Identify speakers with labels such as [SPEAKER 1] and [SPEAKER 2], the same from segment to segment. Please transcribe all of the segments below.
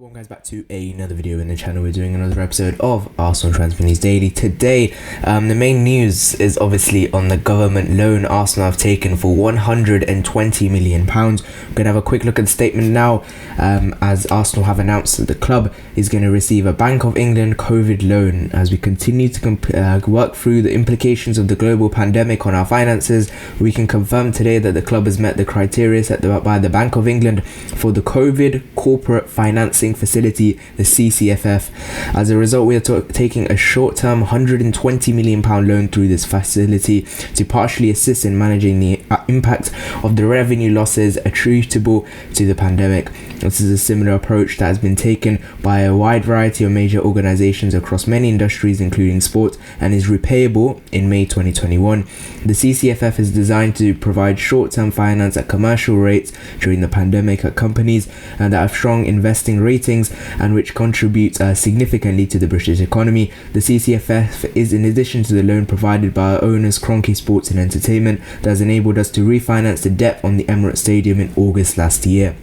[SPEAKER 1] Welcome guys back to another video in the channel. We're doing another episode of Arsenal Transfer News Daily. Today the main news is obviously on the government loan Arsenal have taken for £120 million. We're going to have a quick look at the statement now, as Arsenal have announced that the club is going to receive a Bank of England COVID loan. As we continue to work through the implications of the global pandemic on our finances, we can confirm today that the club has met the criteria set by the Bank of England for the COVID Corporate Financing Facility, the CCFF. As a result, we are taking a short-term £120 million loan through this facility to partially assist in managing the impact of the revenue losses attributable to the pandemic. This is a similar approach that has been taken by a wide variety of major organizations across many industries, including sport, and is repayable in May 2021. The CCFF is designed to provide short-term finance at commercial rates during the pandemic at companies that have strong investing ratings and which contribute significantly to the British economy. The CCFF is in addition to the loan provided by our owners Kroenke Sports and Entertainment that has enabled us to refinance the debt on the Emirates Stadium in August last year.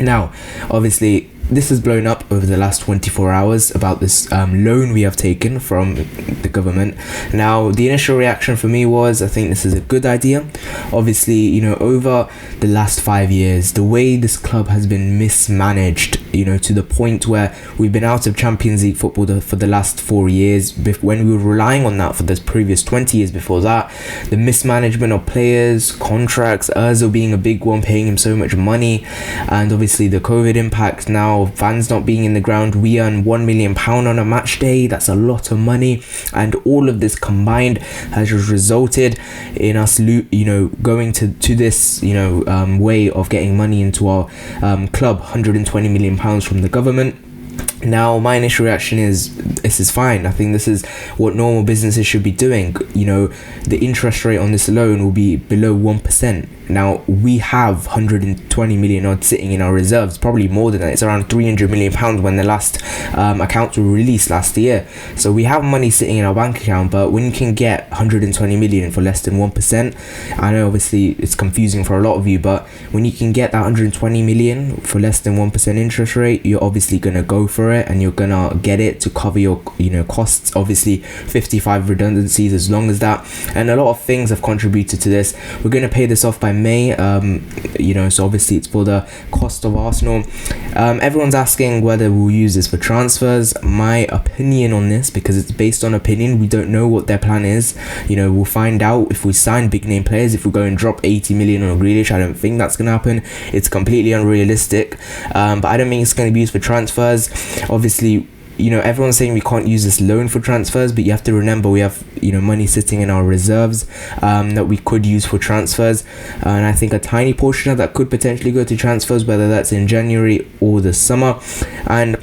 [SPEAKER 1] Now, obviously, this has blown up over the last 24 hours about this loan we have taken from the government. Now, the initial reaction for me was, I think this is a good idea. Obviously, you know, over the last 5 years, the way this club has been mismanaged, you know, to the point where we've been out of Champions League football for the last 4 years, when we were relying on that for the previous 20 years before that. The mismanagement of players, contracts, Ozil being a big one, paying him so much money, and obviously the COVID impact now, fans not being in the ground. We earn £1 million on a match day. That's a lot of money, and all of this combined has resulted in us, you know, going to this, you know, way of getting money into our club, £120 million from the government. Now, my initial reaction is, this is fine. I think this is what normal businesses should be doing. You know, the interest rate on this loan will be below 1%. Now, we have 120 million odd sitting in our reserves, probably more than that. It's around 300 million pounds when the last accounts were released last year. So we have money sitting in our bank account, but when you can get 120 million for less than 1%, I know obviously it's confusing for a lot of you, but when you can get that 120 million for less than 1% interest rate, you're obviously going to go for it, and you're going to get it to cover your, you know, costs. Obviously 55 redundancies as long as that, and a lot of things have contributed to this. We're going to pay this off by May, you know, so obviously it's for the cost of Arsenal. Everyone's asking whether we'll use this for transfers. My opinion on this, because it's based on opinion, we don't know what their plan is. You know, we'll find out if we sign big name players. If we go and drop 80 million on Grealish, I don't think that's going to happen. It's completely unrealistic, but I don't think it's going to be used for transfers. Obviously, you know, everyone's saying we can't use this loan for transfers, but you have to remember we have, you know, money sitting in our reserves that we could use for transfers, and I think a tiny portion of that could potentially go to transfers, whether that's in January or the summer. And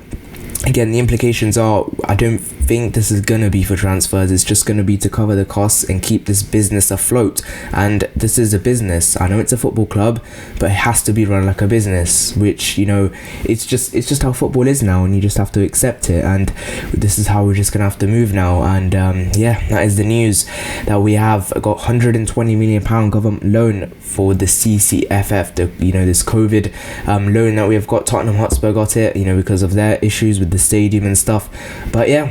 [SPEAKER 1] again, the implications are, I don't think this is going to be for transfers. It's just going to be to cover the costs and keep this business afloat. And this is a business. I know it's a football club, but it has to be run like a business, which, you know, it's just how football is now, and you just have to accept it. And this is how we're just going to have to move now. And yeah, that is the news, that we have got £120 million government loan for the CCFF, you know, this COVID loan that we have got. Tottenham Hotspur got it, you know, because of their issues with the stadium and stuff. But yeah,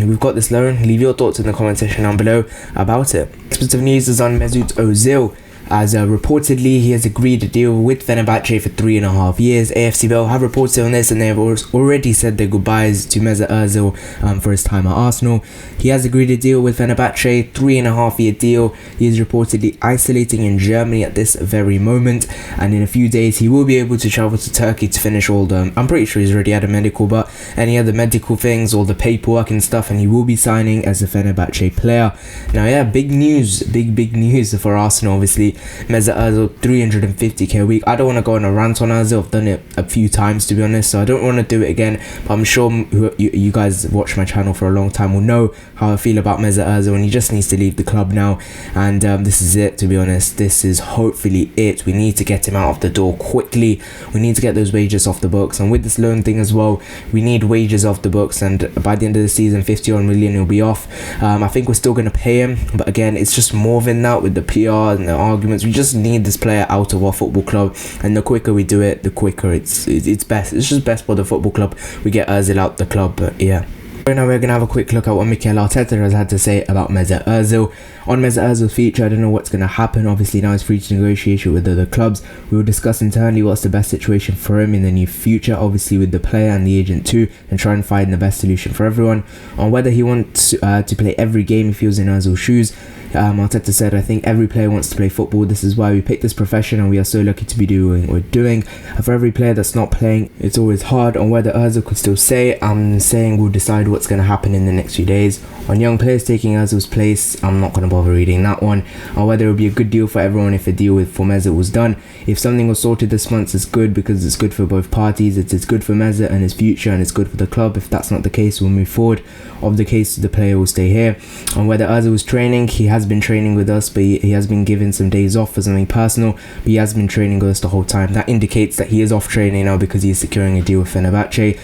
[SPEAKER 1] we've got this loan. Leave your thoughts in the comment section down below about it. Next bit of news is on Mesut Ozil, as reportedly he has agreed a deal with Fenerbahce for 3.5 years. AFC Bell have reported on this, and they have already said their goodbyes to Mesut Ozil for his time at Arsenal. He has agreed a deal with Fenerbahce, 3.5-year deal. He is reportedly isolating in Germany at this very moment, and in a few days he will be able to travel to Turkey to finish all the, I'm pretty sure he's already had a medical, but any other medical things, all the paperwork and stuff, and he will be signing as a Fenerbahce player. Now, yeah, big news, big news for Arsenal. Obviously, Mesut Ozil, 350k a week. I don't want to go on a rant on Ozil. I've done it a few times, to be honest, so I don't want to do it again, but I'm sure you guys watch my channel for a long time will know how I feel about Mesut Ozil, and he just needs to leave the club now. And this is it, to be honest. This is hopefully it. We need to get him out of the door quickly. We need to get those wages off the books, and with this loan thing as well, we need wages off the books, and by the end of the season 50 million will be off. I think we're still going to pay him, but again, it's just more than that with the PR and the argument arguments. We just need this player out of our football club, and the quicker we do it, the quicker it's best. It's just best for the football club. We get Ozil out the club. But yeah. Right now we're going to have a quick look at what Mikel Arteta has had to say about Mesut Ozil. On Mesut Ozil's future, I don't know what's going to happen. Obviously now he's free to negotiation with other clubs. We will discuss internally what's the best situation for him in the near future, obviously with the player and the agent too, and try and find the best solution for everyone. On whether he wants to play every game if he was in Ozil's shoes, Arteta said, I think every player wants to play football. This is why we picked this profession, and we are so lucky to be doing what we're doing. For every player that's not playing, it's always hard. On whether Ozil could still stay, I'm saying we'll decide what's going to happen in the next few days. On young players taking Ozil's place, I'm not going to bother reading that one. On whether it would be a good deal for everyone if a deal for Mesut was done. If something was sorted this month, it's good because it's good for both parties. It's good for Mesut and his future, and it's good for the club. If that's not the case, we'll move forward. Of the case, the player will stay here. On whether Ozil was training, he has been training with us, but he has been given some days off for something personal, but he has been training with us the whole time. That indicates that he is off training now because he is securing a deal with Fenerbahce.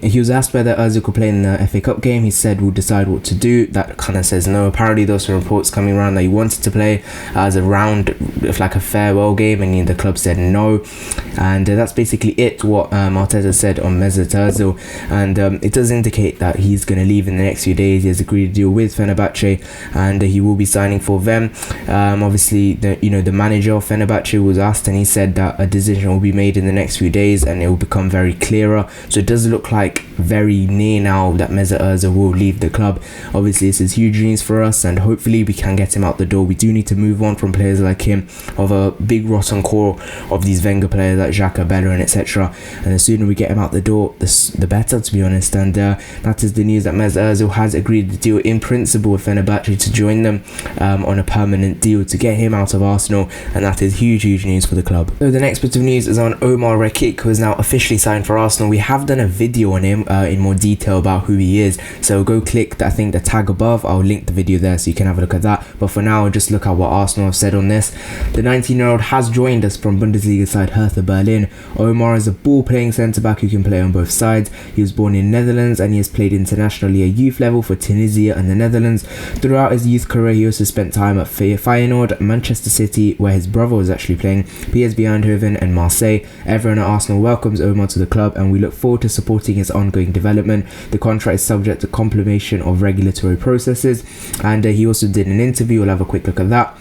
[SPEAKER 1] He was asked whether Ozil could play in the FA Cup game. He said we'll decide what to do. That kind of says no. Apparently there were some reports coming around that he wanted to play as a round, if like a farewell game, and the club said no. And that's basically it, what Arteta said on Mesut Ozil. And it does indicate that he's going to leave in the next few days. He has agreed to deal with Fenerbahce, and he will be signing for them. Obviously the manager of Fenerbahce was asked, and he said that a decision will be made in the next few days and it will become very clearer. So it does look like very near now that Mesut Ozil will leave the club. Obviously this is huge news for us, and hopefully we can get him out the door. We do need to move on from players like him, of a big rotten core of these Wenger players like Xhaka, Bellerin, etc. And the sooner we get him out the door, the better, to be honest. And that is the news that Mesut Ozil has agreed to deal in principle with Fenerbahce to join them on a permanent deal to get him out of Arsenal, and that is huge news for the club. So the next bit of news is on Omar Rekik, who is now officially signed for Arsenal. We have done a video on him in more detail about who he is, so go click I think the tag above. I'll link the video there so you can have a look at that. But for now, just look at what Arsenal have said on this. The 19-year-old has joined us from Bundesliga side Hertha Berlin. Omar is a ball-playing centre-back who can play on both sides. He was born in Netherlands, and he has played internationally at youth level for Tunisia and the Netherlands. Throughout his youth career, he also spent time at Feyenoord, Manchester City, where his brother was actually playing, PSV Eindhoven and Marseille. Everyone at Arsenal welcomes Omar to the club, and we look forward to supporting his ongoing development. The contract is subject to completion of regulatory processes, and he also did an interview. We'll have a quick look at that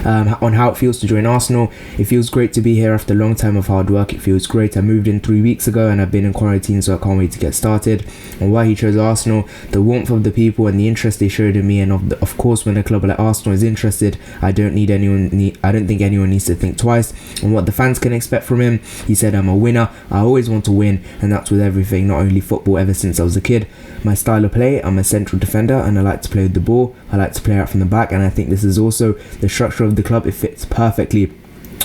[SPEAKER 1] on how it feels to join Arsenal. It feels great to be here after a long time of hard work. It feels great. I moved in 3 weeks ago and I've been in quarantine, so I can't wait to get started. And why he chose Arsenal: the warmth of the people and the interest they showed in me, and of course when a club like Arsenal is interested, I don't think anyone needs to think twice on what the fans can expect from him. He said, I'm a winner, I always want to win, and that's with everything, not only football, ever since I was a kid. My style of play, I'm a central defender and I like to play with the ball. I like to play out from the back, and I think this is also the structure of the club. It fits perfectly.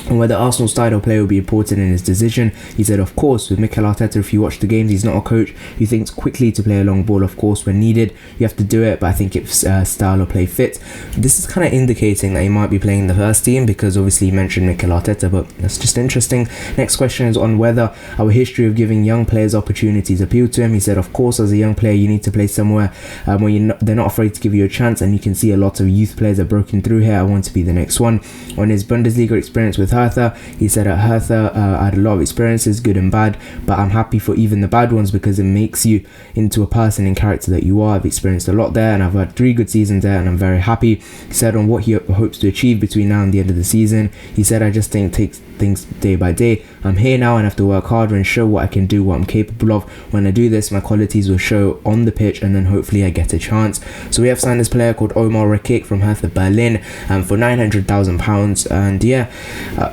[SPEAKER 1] And whether Arsenal's style of play will be important in his decision, he said, of course, with Mikel Arteta, if you watch the games, he's not a coach who thinks quickly to play a long ball. Of course, when needed, you have to do it, but I think if style of play fits. This is kind of indicating that he might be playing the first team, because obviously he mentioned Mikel Arteta, but that's just interesting. Next question is on whether our history of giving young players opportunities appealed to him. He said, of course, as a young player, you need to play somewhere where they're not afraid to give you a chance, and you can see a lot of youth players are broken through here. I want to be the next one. On his Bundesliga experience with Hertha, he said, at Hertha, I had a lot of experiences, good and bad, but I'm happy for even the bad ones because it makes you into a person and character that you are. I've experienced a lot there, and I've had 3 good seasons there, and I'm very happy. He said on what he hopes to achieve between now and the end of the season. He said, I just think take things day by day. I'm here now and have to work harder and show what I can do, what I'm capable of. When I do this, my qualities will show on the pitch, and then hopefully I get a chance. So we have signed this player called Omar Rekik from Hertha Berlin for £900,000, and yeah,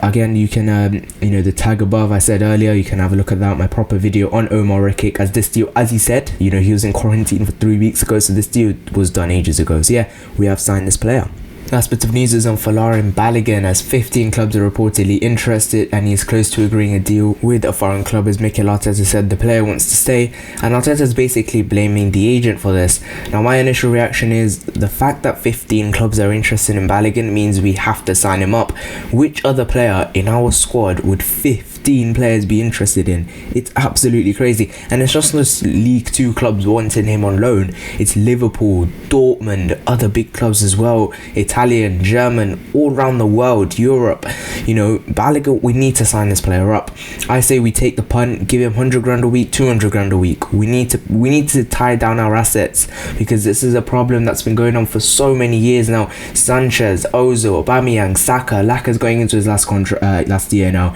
[SPEAKER 1] again, you can the tag above I said earlier, you can have a look at that, my proper video on Omar Rekik, as this deal, as he said, he was in quarantine for 3 weeks ago, so this deal was done ages ago. So yeah, we have signed this player. Last bit of news is on Balogun, as 15 clubs are reportedly interested, and he is close to agreeing a deal with a foreign club. As Mikel Arteta said, the player wants to stay, and Arteta is basically blaming the agent for this. Now my initial reaction is the fact that 15 clubs are interested in Balogun means we have to sign him up. Which other player in our squad would 15 15 players be interested in. It's absolutely crazy. And it's just not League 2 clubs wanting him on loan. It's Liverpool, Dortmund, other big clubs as well, Italian, German, all around the world, Europe. You know, Balogun, we need to sign this player up. I say we take the punt, give him 100 grand a week, 200 grand a week. We need to tie down our assets, because this is a problem that's been going on for so many years now. Sanchez, Ozil, Aubameyang, Saka, Laka's going into his last year now.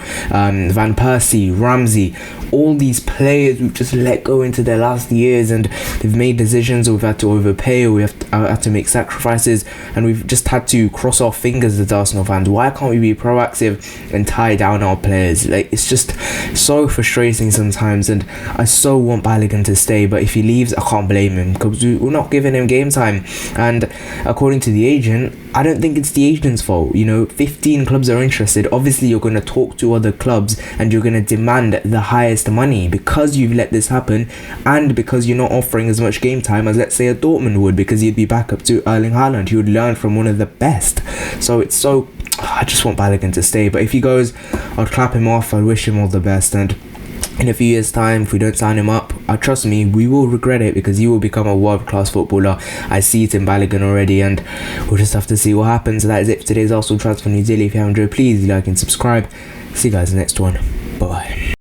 [SPEAKER 1] Van Persie, Ramsey, all these players we've just let go into their last years, and they've made decisions, or we've had to overpay, or we have had to make sacrifices, and we've just had to cross our fingers as Arsenal fans. Why can't we be proactive and tie down our players? Like, it's just so frustrating sometimes, and I so want Balogun to stay, but if he leaves, I can't blame him, because we're not giving him game time. And according to the agent, I don't think it's the agent's fault. You know, 15 clubs are interested. Obviously you're going to talk to other clubs and you're going to demand the highest money, because you've let this happen, and because you're not offering as much game time as, let's say, a Dortmund would, because you'd be back up to Erling Haaland, who would learn from one of the best. So it's so, I just want Balogun to stay. But if he goes, I'd clap him off, I'd wish him all the best, and in a few years time, if we don't sign him up, trust me, we will regret it, because he will become a world-class footballer. I see it in Balogun already, and we'll just have to see what happens. So that is it for today's Arsenal Transfer News Daily. If you have enjoyed, please like and subscribe. See you guys in the next one. Bye bye.